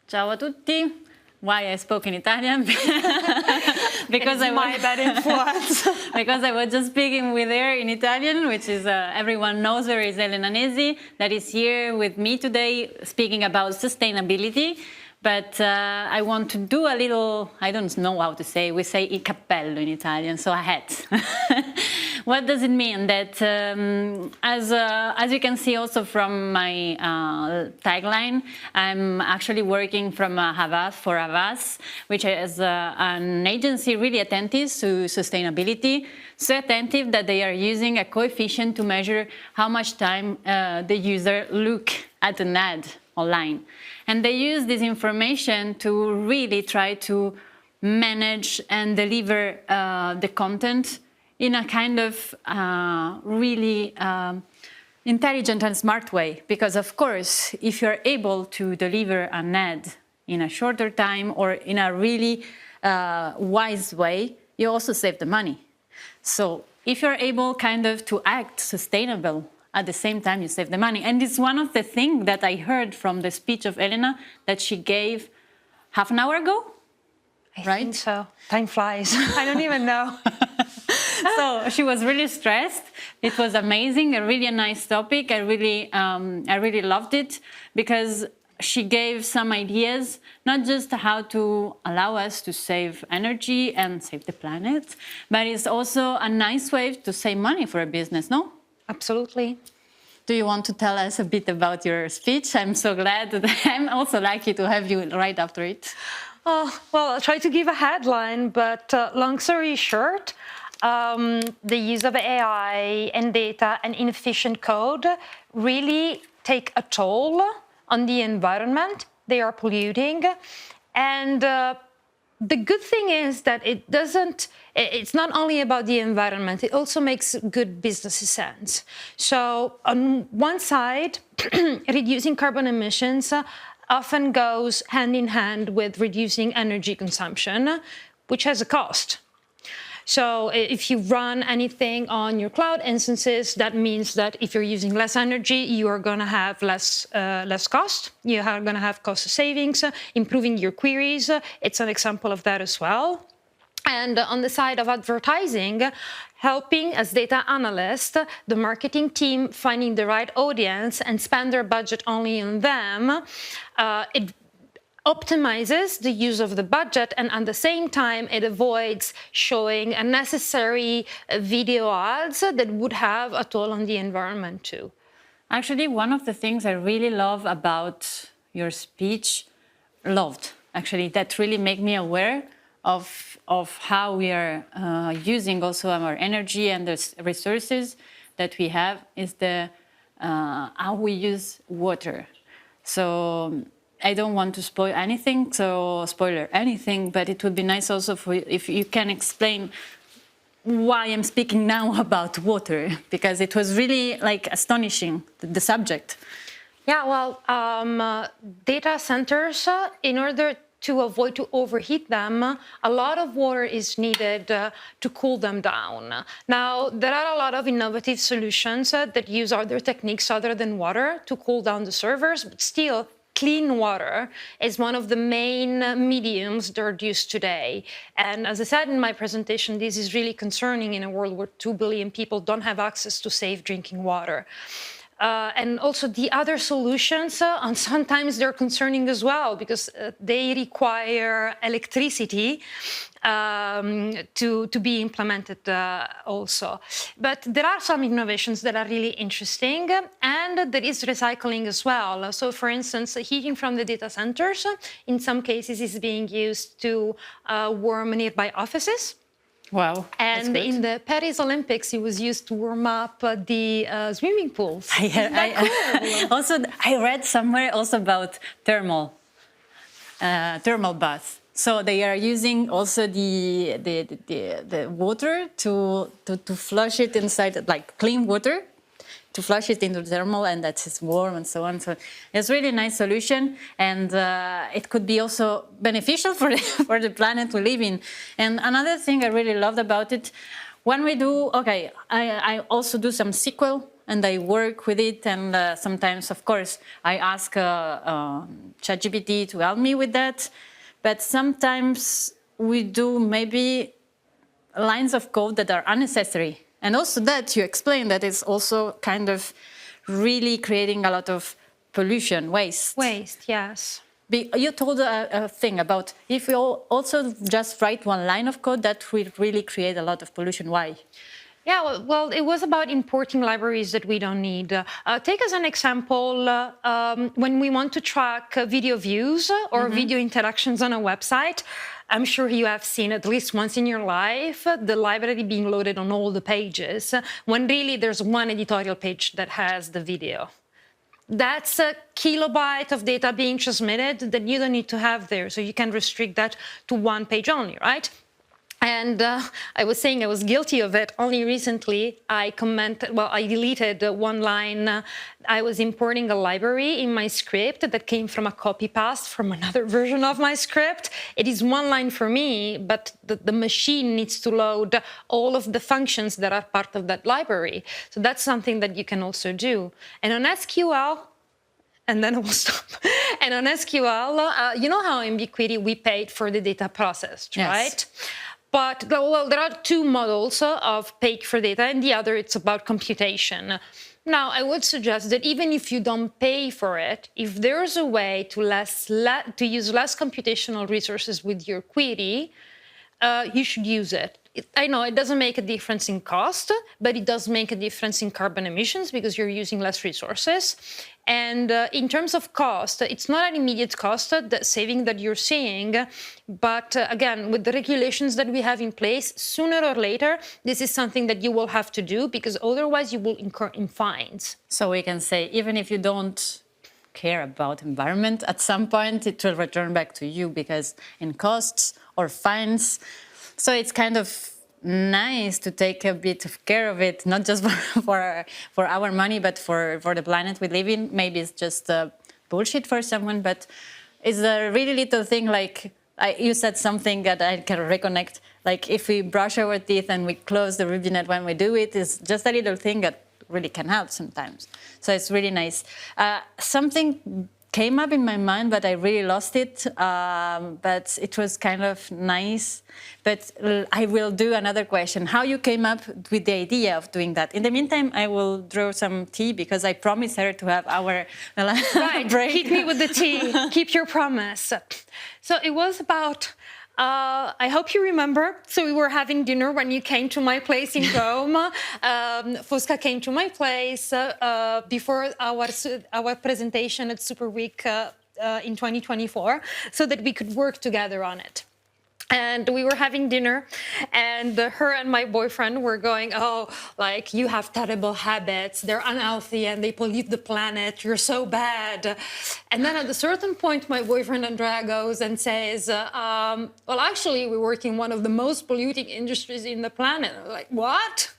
Ciao a tutti. Why I spoke in Italian? Because I my bad influence. Because I was just speaking with her in Italian, which is everyone knows her is Elena Nesi, that is here with me today speaking about sustainability. But I want to do a little, I don't know how to say, we say il cappello in Italian, so a hat. What does it mean? That as you can see also from my tagline, I'm actually working from Havas for Havas, which is an agency really attentive to sustainability, so attentive that they are using a coefficient to measure how much time the user look at an ad online. And they use this information to really try to manage and deliver the content in a kind of really intelligent and smart way. Because of course, if you're able to deliver an ad in a shorter time or in a really wise way, you also save the money. So if you're able kind of to act sustainable, at the same time you save the money. And it's one of the things that I heard from the speech of Elena that she gave half an hour ago, I right? think so. Time flies. I don't even know. So she was really stressed. It was amazing, a really nice topic. I really loved it because she gave some ideas, not just how to allow us to save energy and save the planet, but it's also a nice way to save money for a business, no? Absolutely. Do you want to tell us a bit about your speech? I'm so glad that I'm also lucky to have you right after it. Oh, well, I'll try to give a headline, but long story short, the use of AI and data and inefficient code really take a toll on the environment. They are polluting. And the good thing is that it's not only about the environment, it also makes good business sense. So on one side, reducing carbon emissions often goes hand in hand with reducing energy consumption, which has a cost. So if you run anything on your cloud instances, that means that if you're using less energy, you are going to have less cost. You are going to have cost savings, improving your queries. It's an example of that as well. And on the side of advertising, helping as data analyst, the marketing team finding the right audience and spend their budget only on them, it optimizes the use of the budget, and at the same time it avoids showing unnecessary video ads that would have a toll on the environment too. Actually, one of the things I really love about your speech, actually, that really make me aware of how we are using also our energy and the resources that we have is how we use water. So I don't want to spoil anything, but it would be nice also if you can explain why I'm speaking now about water, because it was really like astonishing, the subject. Yeah, well, data centers, in order to avoid to overheat them, a lot of water is needed to cool them down. Now, there are a lot of innovative solutions that use other techniques other than water to cool down the servers, but still, clean water is one of the main mediums that are used today. And as I said in my presentation, this is really concerning in a world where 2 billion people don't have access to safe drinking water. And also the other solutions, and sometimes they're concerning as well because they require electricity to be implemented also. But there are some innovations that are really interesting, and there is recycling as well. So for instance, heating from the data centers in some cases is being used to warm nearby offices. Wow. And in the Paris Olympics, it was used to warm up the swimming pools. Also, I read somewhere also about thermal baths. So they are using also the water to flush it inside, like clean water, to flush it into thermal, and that is warm and so on. So it's really a nice solution, and it could be also beneficial for the planet we live in. And another thing I really loved about it When we do, okay, I also do some SQL and I work with it, and sometimes, of course, I ask ChatGPT to help me with that. But sometimes we do maybe lines of code that are unnecessary. And also that you explained that it's also kind of really creating a lot of pollution, waste. Waste, yes. You told a thing about if we also just write one line of code, that will really create a lot of pollution. Why? Yeah, well, it was about importing libraries that we don't need. Take as an example, when we want to track video views or video interactions on a website, I'm sure you have seen at least once in your life the library being loaded on all the pages, when really there's one editorial page that has the video. That's a kilobyte of data being transmitted that you don't need to have there. So you can restrict that to one page only, right? And I was saying I was guilty of it. Only recently I deleted one line. I was importing a library in my script that came from a copy paste from another version of my script. It is one line for me, but the machine needs to load all of the functions that are part of that library. So that's something that you can also do. And on SQL, and then I will stop. And on SQL, you know how in BigQuery we paid for the data processed, yes. right? But, well, there are two models of pay for data, and the other, it's about computation. Now, I would suggest that even if you don't pay for it, if there's a way to use less computational resources with your query, you should use it. I know it doesn't make a difference in cost, but it does make a difference in carbon emissions because you're using less resources. And in terms of cost, it's not an immediate cost, the saving that you're seeing. But again, with the regulations that we have in place, sooner or later, this is something that you will have to do because otherwise you will incur in fines. So we can say, even if you don't care about environment, at some point it will return back to you because in costs or fines. So it's kind of nice to take a bit of care of it, not just for our money, but for the planet we live in. Maybe it's just bullshit for someone, but it's a really little thing. Like you said something that I can reconnect. Like if we brush our teeth and we close the robinet when we do it, it's just a little thing that really can help sometimes. So it's really nice. Something came up in my mind, but I really lost it. But it was kind of nice. But I will do another question. How you came up with the idea of doing that? In the meantime, I will draw some tea because I promised her to have our break. Hit me with the tea. Keep your promise. So it was about... I hope you remember. So we were having dinner when you came to my place in Rome. Fosca came to my place before our presentation at Super Week in 2024 so that we could work together on it. And we were having dinner, and her and my boyfriend were going, oh, like, you have terrible habits, they're unhealthy, and they pollute the planet, you're so bad. And then at a certain point, my boyfriend Andrea goes and says, well, actually, we work in one of the most polluting industries in the planet. I'm like, what?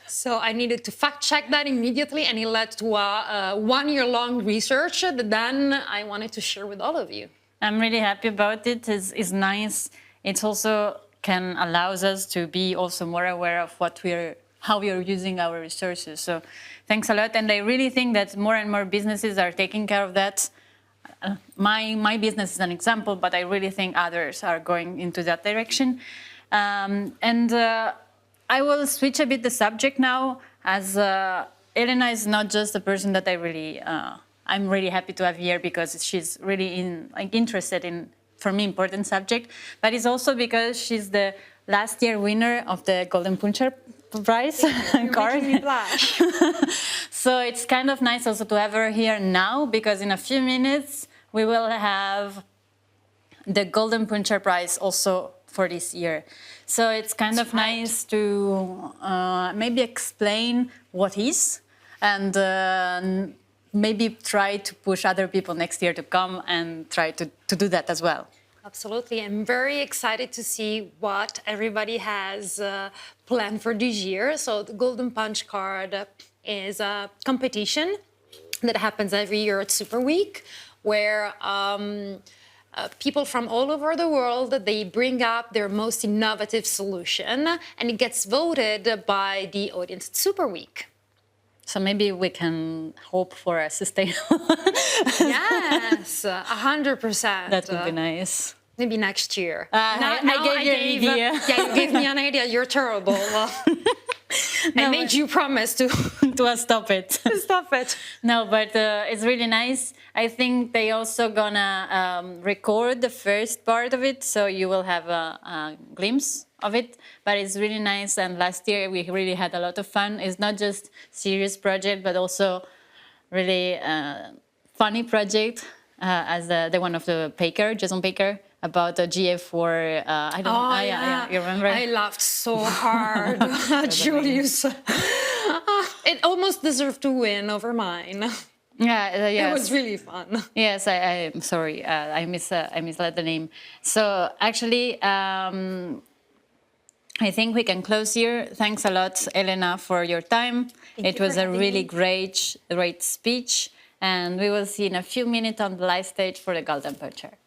So I needed to fact check that immediately, and it led to a one-year-long research that then I wanted to share with all of you. I'm really happy about it. It's nice. It also can allow us to be also more aware of how we are using our resources. So thanks a lot. And I really think that more and more businesses are taking care of that. My business is an example, but I really think others are going into that direction. I will switch a bit the subject now, as Elena is not just a person that I'm really happy to have here because she's really interested in, for me, important subject, but it's also because she's the last year winner of the Golden Punchcard Prize. You're making me blush. So it's kind of nice also to have her here now because in a few minutes we will have the Golden Punchcard Prize also for this year. So it's kind of nice to maybe explain what is and maybe try to push other people next year to come and try to do that as well. Absolutely. I'm very excited to see what everybody has planned for this year. So the Golden Punchcard is a competition that happens every year at Super Week, where people from all over the world, they bring up their most innovative solution, and it gets voted by the audience at Super Week. So maybe we can hope for a sustainable. Yes, 100%. That would be nice. Maybe next year. I gave you an idea. Yeah, you gave me an idea. You're terrible. I made you promise to stop it. stop it. No, but it's really nice. I think they also gonna record the first part of it, so you will have a glimpse of it. But it's really nice, and last year we really had a lot of fun. It's not just serious project, but also really funny project, as the one of the Baker, Jason Baker, about the GF4. I don't know. Yeah, you remember? I laughed so hard, Julius. It almost deserved to win over mine. Yeah, yes. It was really fun. Yes, I'm sorry. I misled the name. So actually, I think we can close here. Thanks a lot, Elena, for your time. It was a really great speech. And we will see in a few minutes on the live stage for the Golden Punchcard.